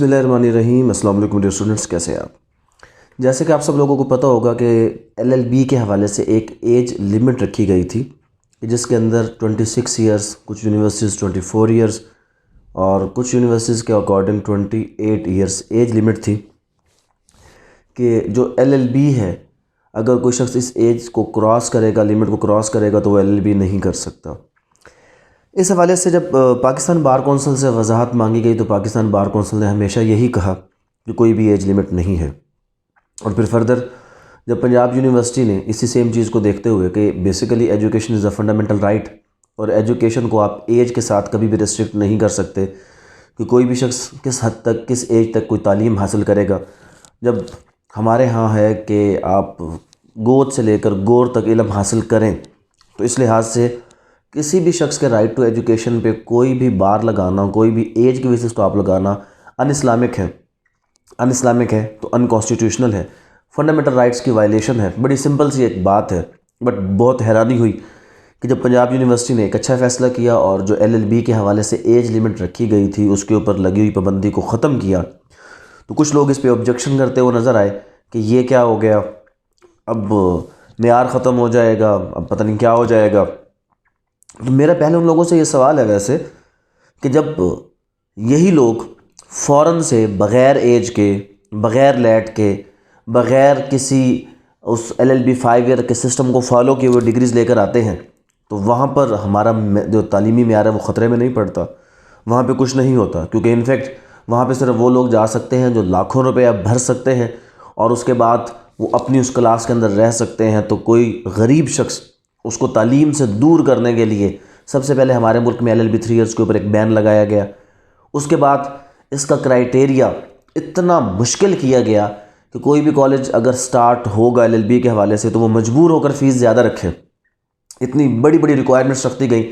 बिस्मिल्लाहिर्रहमानिर्रहीम। अस्सलाम वालेकुम डियर स्टूडेंट्स, कैसे हैं आप। जैसे कि आप सब लोगों को पता होगा कि LLB के हवाले से एक एज लिमिट रखी गई थी जिसके अंदर 26 ईयर्स, कुछ यूनिवर्सिटीज़ 24 ईयर्स और कुछ यूनिवर्सिटीज़ के अकॉर्डिंग 28 ईयर्स एज लिमिट थी कि जो LLB है, अगर कोई शख्स इस एज को क्रॉस करेगा, लिमिट को क्रॉस करेगा, तो वो LLB नहीं कर सकता। इस हवाले से जब पाकिस्तान बार कौंसिल से वजाहत मांगी गई तो पाकिस्तान बार कौंसिल ने हमेशा यही कहा कि कोई भी एज लिमिट नहीं है। और फिर फर्दर जब पंजाब यूनिवर्सिटी ने इसी सेम चीज़ को देखते हुए कि basically education is a fundamental right और एजुकेशन को आप एज के साथ कभी भी रिस्ट्रिक्ट नहीं कर सकते कि कोई भी शख्स किस हद तक, किस एज तक कोई तालीम हासिल करेगा। जब हमारे यहाँ है कि आप गोद से लेकर गोर तक इल्म हासिल करें, तो इस लिहाज से किसी भी शख्स के राइट टू एजुकेशन पे कोई भी बार लगाना, कोई भी एज की बेसिस पे आप लगाना अनइस्लामिक है तो अनकॉन्स्टिट्यूशनल है, फंडामेंटल राइट्स की वायलेशन है। बड़ी सिंपल सी एक बात है, बट बहुत हैरानी हुई कि जब पंजाब यूनिवर्सिटी ने एक अच्छा फ़ैसला किया और जो LLB के हवाले से एज लिमिट रखी गई थी उसके ऊपर लगी हुई पाबंदी को ख़त्म किया, तो कुछ लोग इस पे ऑब्जेक्शन करते हुए नज़र आए कि ये क्या हो गया, अब मेयार ख़त्म हो जाएगा, अब पता नहीं क्या हो जाएगा। तो मेरा पहले उन लोगों से ये सवाल है वैसे कि जब यही लोग फ़ौरन से बग़ैर एज के, बग़ैर लैट के, बग़ैर किसी उस LLB 5 ईयर के सिस्टम को फॉलो किए हुए डिग्रीज़ लेकर आते हैं, तो वहाँ पर हमारा जो तालीमी मेयार है वो ख़तरे में नहीं पड़ता, वहाँ पे कुछ नहीं होता। क्योंकि इनफैक्ट वहाँ पे सिर्फ वो लोग जा सकते हैं जो लाखों रुपये भर सकते हैं और उसके बाद वो अपनी उस क्लास के अंदर रह सकते हैं। तो कोई गरीब शख्स, उसको तालीम से दूर करने के लिए सबसे पहले हमारे मुल्क में LLB 3 ईयर्स के ऊपर एक बैन लगाया गया। उसके बाद इसका क्राइटेरिया इतना मुश्किल किया गया कि कोई भी कॉलेज अगर स्टार्ट होगा LLB के हवाले से तो वो मजबूर होकर फ़ीस ज़्यादा रखे। इतनी बड़ी बड़ी रिक्वायरमेंट्स रख दी गई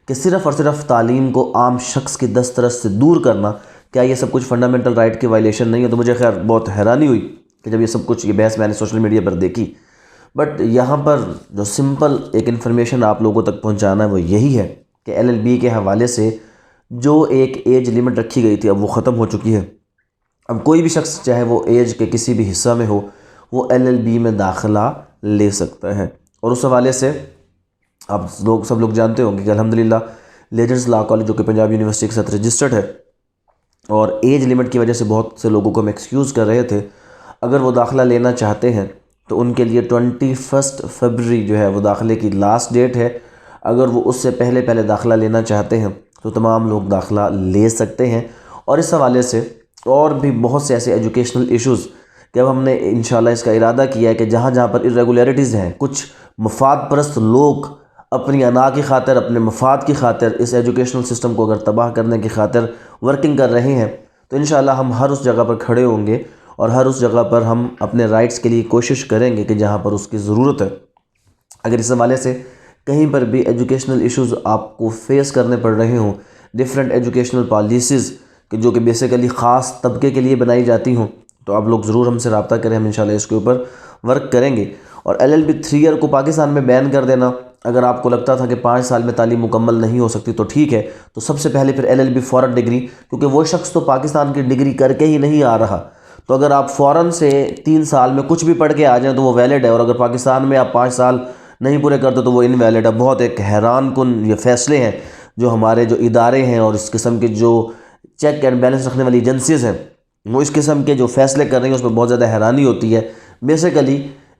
कि सिर्फ़ और सिर्फ तालीम को आम शख्स की दस्तरस से दूर करना, क्या ये सब कुछ फंडामेंटल राइट की वायलेशन नहीं है। तो मुझे खैर बहुत हैरानी हुई कि जब ये सब कुछ, ये बहस मैंने सोशल मीडिया पर देखी। बट यहाँ पर जो सिंपल एक इन्फॉर्मेशन आप लोगों तक पहुँचाना है वो यही है कि LLB के हवाले से जो एक एज लिमिट रखी गई थी अब वो ख़त्म हो चुकी है। अब कोई भी शख्स चाहे वो एज के किसी भी हिस्सा में हो, वो LLB में दाखिला ले सकता है। और उस हवाले से आप सब लोग जानते होंगे कि अल्हम्दुलिल्लाह लेजेंड्स लॉ कॉलेज जो कि पंजाब यूनिवर्सिटी के साथ रजिस्टर्ड है और एज लिमिट की वजह से बहुत से लोगों को हम एक्सक्यूज़ कर रहे थे, अगर वो दाखिला लेना चाहते हैं तो उनके लिए 21 फरवरी जो है वो दाखिले की लास्ट डेट है। अगर वो उससे पहले दाखिला लेना चाहते हैं तो तमाम लोग दाखिला ले सकते हैं। और इस हवाले से और भी बहुत से ऐसे एजुकेशनल इश्यूज़ कि अब हमने इंशाल्लाह इसका इरादा किया है कि जहाँ जहाँ पर इरेगुलरिटीज़ हैं, कुछ मफाद परस्त लोग अपनी अना की खातिर, अपने मफाद की खातिर इस एजुकेशनल सिस्टम को अगर तबाह करने की खातिर वर्किंग कर रहे हैं, तो इंशाल्लाह हम हर उस जगह पर खड़े होंगे और हर उस जगह पर हम अपने राइट्स के लिए कोशिश करेंगे कि जहाँ पर उसकी ज़रूरत है। अगर इस हवाले से कहीं पर भी एजुकेशनल इश्यूज़ आपको फेस करने पड़ रहे हों, डिफरेंट एजुकेशनल पॉलिसीज़ जो कि बेसिकली ख़ास तबके के लिए बनाई जाती हों, तो आप लोग ज़रूर हमसे रब्ता करें, हम इंशाल्लाह इसके ऊपर वर्क करेंगे। और LLB 3 ईयर को पाकिस्तान में बैन कर देना, अगर आपको लगता था कि 5 साल में तालीम मुकम्मल नहीं हो सकती तो ठीक है, तो सबसे पहले फिर LLB फ़ौरन डिग्री, क्योंकि वो शख्स तो पाकिस्तान की डिग्री करके ही नहीं आ रहा, तो अगर आप फ़ौरन से 3 साल में कुछ भी पढ़ के आ जाएं तो वो वैलिड है। और अगर पाकिस्तान में आप 5 साल नहीं पूरे करते तो वो इनवैलिड है। बहुत एक हैरान कुन ये फ़ैसले हैं जो हमारे जो इदारे हैं और इस किस्म के जो चेक एंड बैलेंस रखने वाली एजेंसीज़ हैं, वो इस किस्म के जो फ़ैसले कर रही हैं, उसमें बहुत ज़्यादा हैरानी होती है। बेसिकली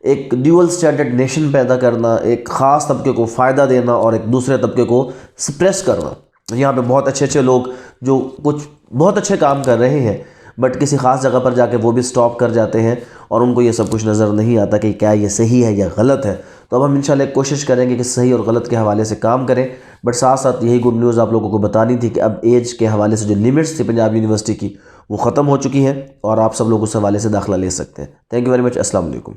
एक ड्यूअल स्टैंडर्ड नेशन पैदा करना, एक ख़ास तबके को फ़ायदा देना और एक दूसरे तबके को सप्रेस करना। यहाँ पे बहुत अच्छे लोग जो कुछ बहुत अच्छे काम कर रहे हैं, बट किसी ख़ास जगह पर जाके वो भी स्टॉप कर जाते हैं और उनको ये सब कुछ नज़र नहीं आता कि क्या ये सही है या गलत है। तो अब हम इंशाल्लाह कोशिश करेंगे कि सही और गलत के हवाले से काम करें, बट साथ साथ यही गुड न्यूज़ आप लोगों को बतानी थी कि अब एज के हवाले से जो लिमिट्स थी पंजाब यूनिवर्सिटी की वो ख़त्म हो चुकी हैं और आप सब लोग उस हवाले से दाखिला ले सकते हैं। Thank you very much. अस्सलाम वालेकुम।